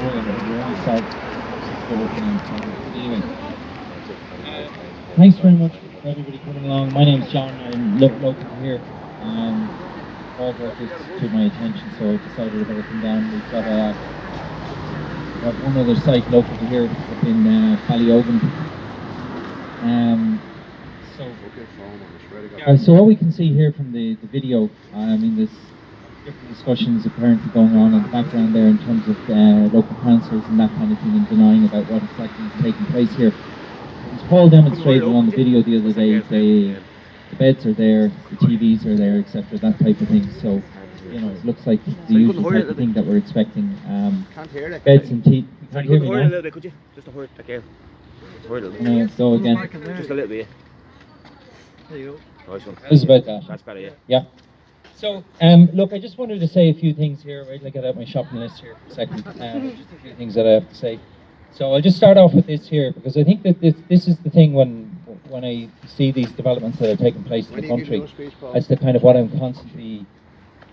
Anyway, thanks very much for everybody coming along. My name's John. I'm local here. All brought this to my attention, so I decided I better come down. We've got one other site local to here up in Ballyogan. So what we can see here from the video, there's different discussions apparently going on in the background there in terms of local councils and that kind of thing, and denying about what exactly is taking place here. As Paul demonstrated on the video the other day, the beds are there, the TVs are there, etc., that type of thing. So, you know, it looks like the usual type of thing that we're expecting. Beds and TVs. You can't hear me now? Could you? Just a word, okay. Go again. Just a little bit. There you go. Nice one. How's about that? That's better, yeah. Yeah. So, look, I just wanted to say a few things here. Right, I'll get out my shopping list here for a second. Just a few things that I have to say. So I'll just start off with this here, because I think that this is the thing when I see these developments that are taking place in the country, as to kind of what I'm constantly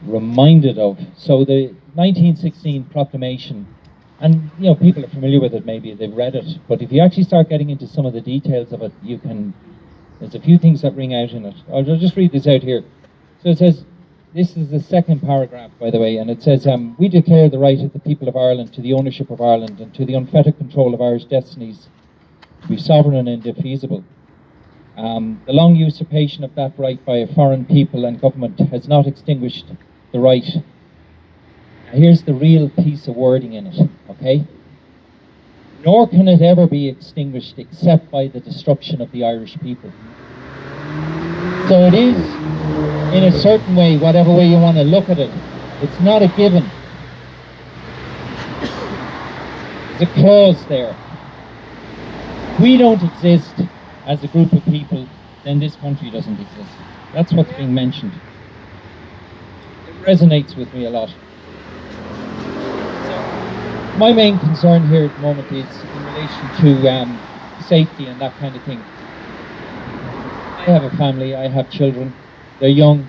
reminded of. So the 1916 proclamation, and you know, people are familiar with it, maybe they've read it, but if you actually start getting into some of the details of it, there's a few things that ring out in it. I'll just read this out here. So it says, this is the second paragraph, by the way, and it says, we declare the right of the people of Ireland to the ownership of Ireland and to the unfettered control of Irish destinies to be sovereign and indefeasible. The long usurpation of that right by a foreign people and government has not extinguished the right. Now, here's the real piece of wording in it, okay? Nor can it ever be extinguished except by the destruction of the Irish people. So it is, in a certain way, whatever way you want to look at it, it's not a given. There's a clause there. If we don't exist as a group of people, then this country doesn't exist. That's what's being mentioned. It resonates with me a lot. So, my main concern here at the moment is in relation to safety and that kind of thing. I have a family, I have children, they're young,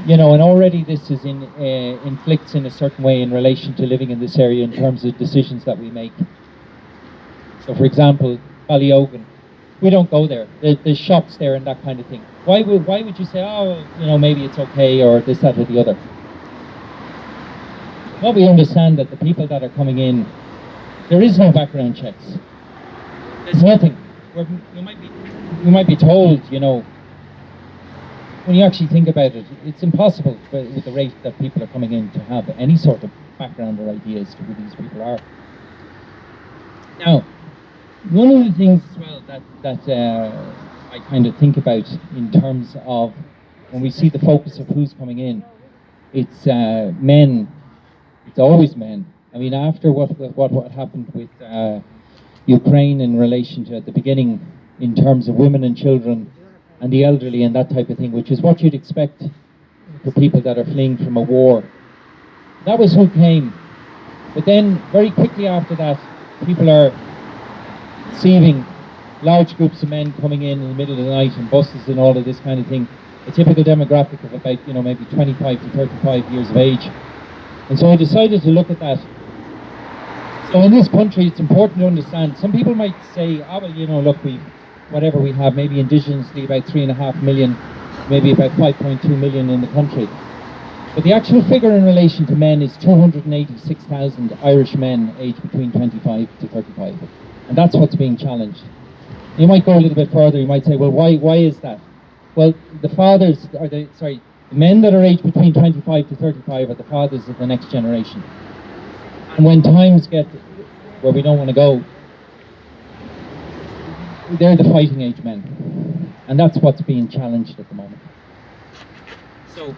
you know, and already this is inflicts in a certain way in relation to living in this area in terms of decisions that we make. So for example, Ballyogan, we don't go there, there's shops there and that kind of thing. Why would you say, oh, you know, maybe it's okay, or this, that or the other? Well, we understand that the people that are coming in, there is no background checks. There's nothing. You might be told, you know, when you actually think about it, it's impossible with the rate that people are coming in to have any sort of background or idea as to who these people are. Now, one of the things as well that I kind of think about in terms of when we see the focus of who's coming in, it's men. It's always men. I mean, after what happened with Ukraine in relation to at the beginning, in terms of women and children and the elderly and that type of thing, which is what you'd expect for people that are fleeing from a war. That was who came. But then very quickly after that, people are receiving large groups of men coming in the middle of the night and buses and all of this kind of thing. A typical demographic of about, you know, maybe 25 to 35 years of age. And so I decided to look at that. So in this country, it's important to understand, some people might say, oh, well, you know, look, whatever we have, maybe indigenously about 3.5 million, maybe about 5.2 million in the country. But the actual figure in relation to men is 286,000 Irish men aged between 25 to 35. And that's what's being challenged. You might go a little bit further, you might say, well, why is that? Well, the men that are aged between 25 to 35 are the fathers of the next generation. And when times get where we don't want to go, they're the fighting age men. And that's what's being challenged at the moment. So,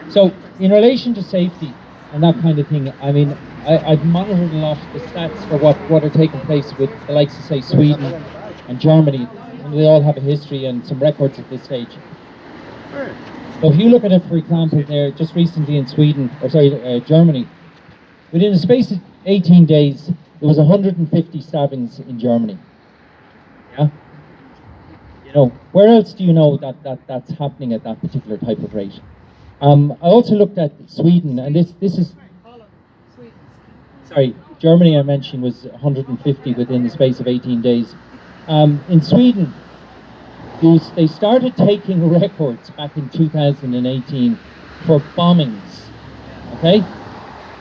So, in relation to safety and that kind of thing, I mean, I've monitored a lot the stats for what are taking place with the likes of, say, Sweden and Germany. And they all have a history and some records at this stage. So if you look at it, for example, there just recently in Germany, within the space of 18 days, there was 150 stabbings in Germany. Yeah? You know, where else do you know that's happening at that particular type of rate? I also looked at Sweden, and this is, sorry, Germany I mentioned was 150 within the space of 18 days. In Sweden, they started taking records back in 2018 for bombings. Okay,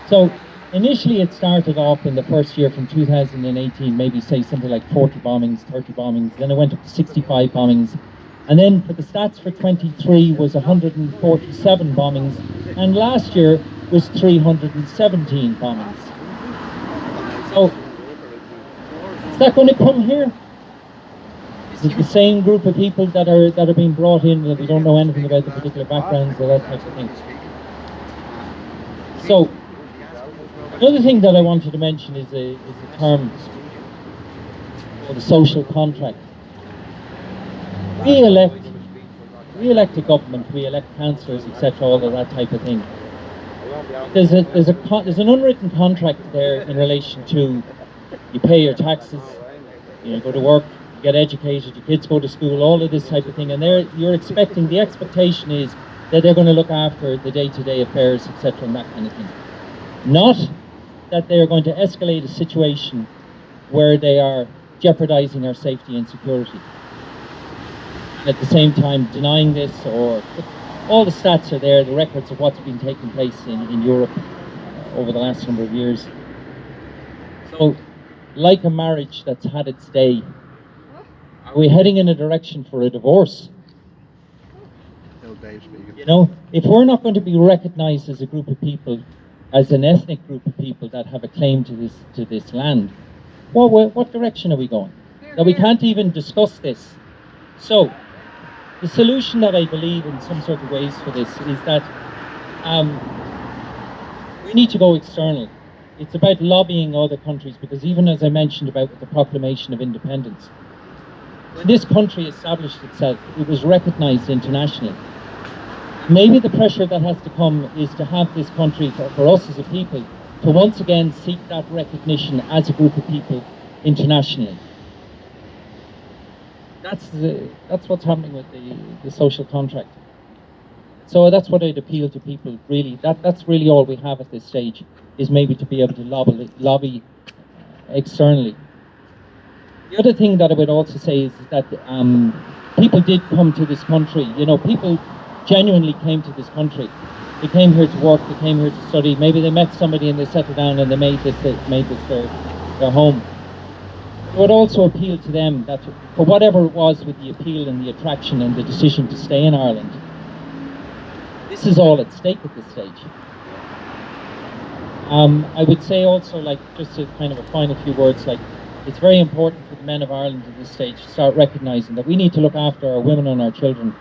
so initially it started off in the first year from 2018, maybe say something like 40 bombings, 30 bombings. Then it went up to 65 bombings. And then for the stats for 23 was 147 bombings, and last year was 317 bombings. So, is that going to come here? Is it the same group of people that are being brought in that we don't know anything about the particular backgrounds or that type of thing? So, another thing that I wanted to mention is a term called the social contract. We elect a government, we elect councillors, etc., all of that type of thing. There's an unwritten contract there in relation to you pay your taxes, you go to work, you get educated, your kids go to school, all of this type of thing, and the expectation is that they're going to look after the day-to-day affairs, etc., and that kind of thing. Not that they're going to escalate a situation where they are jeopardizing our safety and security. At the same time denying this, or all the stats are there, the records of what's been taking place in Europe over the last number of years. So, like a marriage that's had its day, are we heading in a direction for a divorce? You know, if we're not going to be recognized as a group of people, as an ethnic group of people that have a claim to this land, what direction are we going? That we can't even discuss this. So, the solution that I believe in some sort of ways for this is that we need to go external. It's about lobbying other countries, because even as I mentioned about the proclamation of independence, when this country established itself, it was recognized internationally. Maybe the pressure that has to come is to have this country, for us as a people, to once again seek that recognition as a group of people internationally. That's what's happening with the social contract. So that's what I'd appeal to people, really. That's really all we have at this stage, is maybe to be able to lobby externally. The other thing that I would also say is that people did come to this country. You know, people genuinely came to this country. They came here to work, they came here to study. Maybe they met somebody and they settled down and they made this their home. It would also appeal to them that for whatever it was with the appeal and the attraction and the decision to stay in Ireland, this is all at stake at this stage. I would say also, like, just a kind of a final few words, like, it's very important for the men of Ireland at this stage to start recognising that we need to look after our women and our children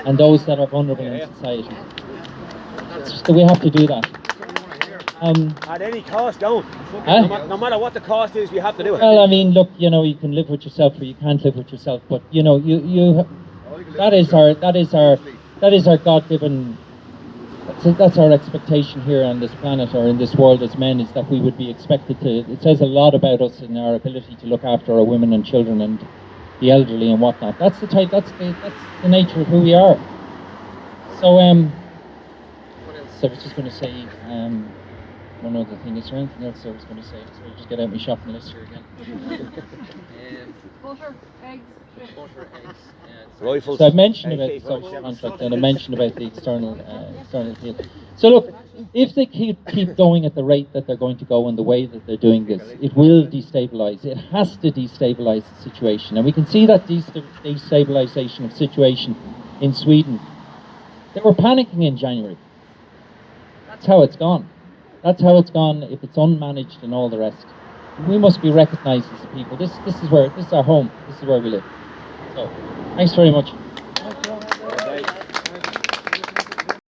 and those that are vulnerable in society. We have to do that. At any cost, don't. No matter what the cost is, we have to do it. Well, I mean, look, you know, you can live with yourself or you can't live with yourself, but you know, that is our God-given. That's our expectation here on this planet or in this world as men, is that we would be expected to. It says a lot about us and our ability to look after our women and children and the elderly and whatnot. That's the the nature of who we are. So, what else? I was just going to say. One other thing. Is there anything else I was going to say? So I'll just get out my shopping list here again. Butter, eggs. Butter, eggs. Rifles. So I mentioned about the social contract and I mentioned about the external appeal. So look, if they keep going at the rate that they're going to go and the way that they're doing this, it will destabilise. It has to destabilise the situation, and we can see that destabilisation of situation in Sweden. They were panicking in January. That's how it's gone. That's how it's gone if it's unmanaged and all the rest. We must be recognised as a people. This is our home. This is where we live. So, thanks very much.